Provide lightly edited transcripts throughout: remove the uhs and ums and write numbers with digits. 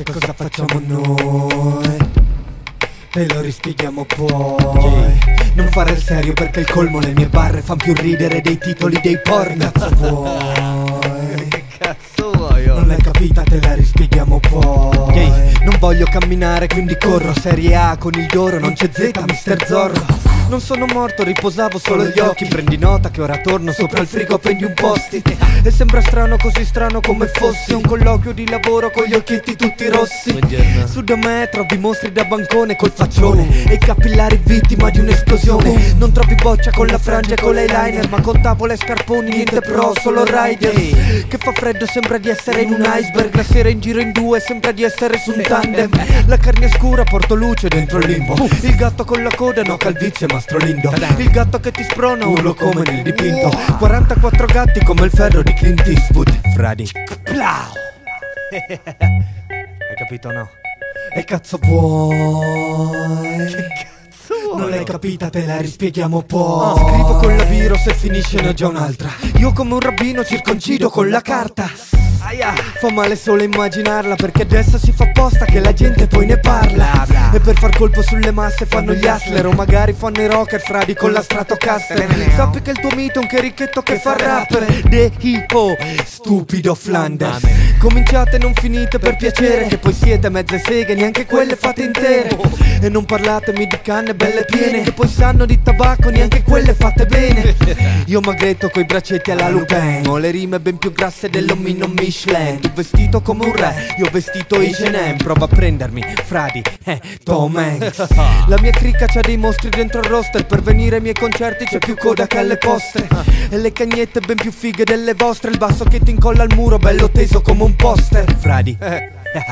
che cosa facciamo noi? Te lo rispieghiamo poi. Non fare il serio perché il colmo le mie barre fan più ridere dei titoli dei porno. Cazzo vuoi? Che cazzo vuoi? Non l'hai capita, te la rispieghiamo poi. Non voglio camminare quindi corro. Serie A con il Doro, non c'è Z, Mister Zorro. Non sono morto, riposavo solo gli occhi. Prendi nota che ora torno sopra il frigo, prendi un post-it. E sembra strano, così strano come fosse un colloquio di lavoro con gli occhietti tutti rossi. Buongiorno. Su da me trovi mostri da bancone col faccione e i capillari vittima di un'esplosione. Non trovi boccia con la frangia e con l'eyeliner, ma con tavole e scarponi, niente pro, solo rider. Che fa freddo, sembra di essere in un iceberg. La sera in giro in due, sembra di essere su un tandem. La carne è scura, porto luce dentro il limbo. Il gatto con la coda, no calvizie ma strolindo. Il gatto che ti sprona, urlo come nel dipinto. 44 gatti come il ferro di Clint Eastwood. Fradi Plau. Hai capito, no? E cazzo vuoi? Che cazzo vuoi? Non l'hai capita, te la rispieghiamo poi. Scrivo con la virus e finisce ne ho già un'altra. Io come un rabbino circoncido con la carta. Aia, fa male solo immaginarla, perché adesso si fa apposta che la gente poi ne parla. E per far colpo sulle masse fanno gli hustler, o magari fanno i rocker fradi con la Stratocaster. Sappi che il tuo mito è un cherichetto che fa rapper. De-hi-ho, stupido Flanders. Cominciate e non finite per piacere, che poi siete mezze seghe, neanche quelle fate intere. E non parlatemi di canne belle piene, che poi sanno di tabacco, neanche quelle fatte bene. Io magretto coi braccetti alla Lupin, ho le rime ben più grasse dell'omino Michelin. Tu vestito come un re, io vestito H&M. Prova a prendermi, fradi, Tom Hanks. La mia cricca c'ha dei mostri dentro il roster, per venire ai miei concerti c'è più coda che alle poste. E le cagnette ben più fighe delle vostre, il basso che ti incolla al muro bello teso come un poster. Fradi,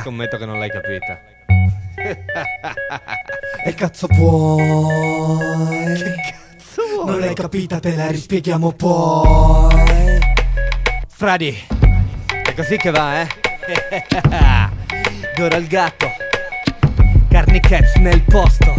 Scommetto che non l'hai capita. e cazzo vuoi? Che cazzo vuoi? Non l'hai capita, te la rispieghiamo poi. Fradi, è così che va, eh? D'ora il gatto, Carnicats nel posto.